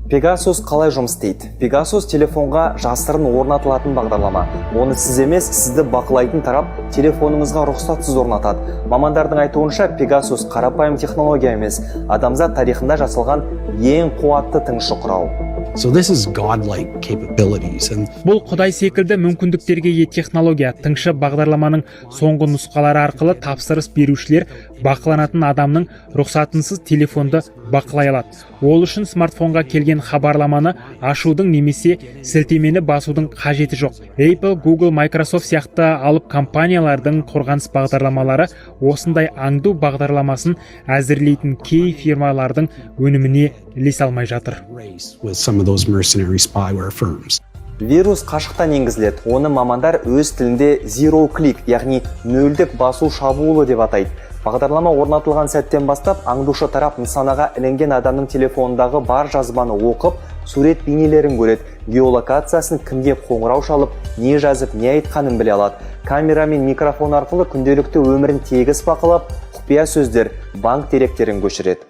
Pegasus қалай жұмыс істейді? Pegasus телефонға жасырын орнатылатын бағдарлама. Оны сіз емес, сізді бақылайтын тарап телефоныңызға рұқсатсыз орнатады. Мамандардың айтуынша Pegasus қарапайым технология емес, адамзат тарихында жасалған ең қуатты тыңшы құрал. So this is godlike capabilities and Бұл құдай секілді мүмкіндіктерге ие технология. Тыңшы бағдарламаның соңғы нұсқалары арқылы тапсырыс берушілер бақыланатын адамның рұқсатынсыз телефонды бақылай алады. Ол үшін смартфонға келген хабарламаны ашудың немесе сілтемені басудың қажеті жоқ. Apple, Google, Microsoft сияқты алып компаниялардың қорғаныс бағдарламалары осындай аңду бағдарламасын әзірлейтін кей фирмалардың өніміне ілесе алмай жатыр. race with some of those mercenary spyware firms. Вирус қашықтан енгізіледі. Оны мамандар өз тілінде zero click, яғни нөлдік басу шабуылы деп атайды. Бағдарлама орнатылған сәттен бастап аңдушы тарап нысанаға ілінген адамның телефонындағы бар жазбаны оқып, сурет бейнелерін көреді. Геолокациясын кімге қоңырау шалып, не жазып, не айтқанын біле алады. Камера мен микрофон арқылы күнделікті өмірін тегіс бақылап, құпия сөздер, банк деректерін көшіреді.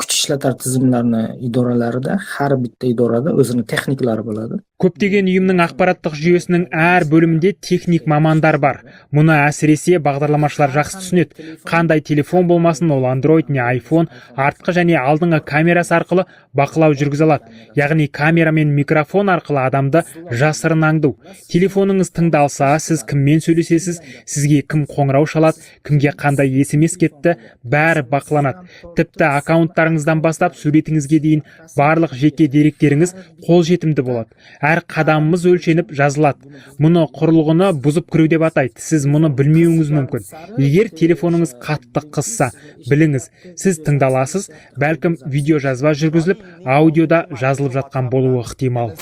Kuch ishlatar tizimlarini idoralarida har bitta idorada o'zining texniklari bo'ladi. Көптеген ұйымның ақпараттық жүйесінің әр бөлімінде техник мамандар бар. Мұны әсіресе бағдарламашылар жақсы түсінеді. Қандай телефон болмасын, ол Android не iPhone, артқы және алдыңғы камерасы арқылы бақылау жүргізе алады. Яғни камера мен микрофон арқылы адамды жасырын аңду. Телефоныңыз тыңдалса, сіз кіммен сөйлесесіз, сізге кім қоңырау шалады, кімге қандай SMS кетті, бәрі бақыланады. Тіпті аккаунттарыңыздан бастап суретіңізге дейін барлық жеке деректеріңіз қолжетімді болады. Әр қадамымыз өлшеніп жазылады. Мұны құрылғыны бұзып кіру деп атайды. Сіз мұны білмеуіңіз мүмкін. Егер телефоныңыз қатты қысса, біліңіз, сіз тыңдаласыз, бәлкім видео жазба жүргізіліп, аудиода жазылып жатқан болуы ықтимал.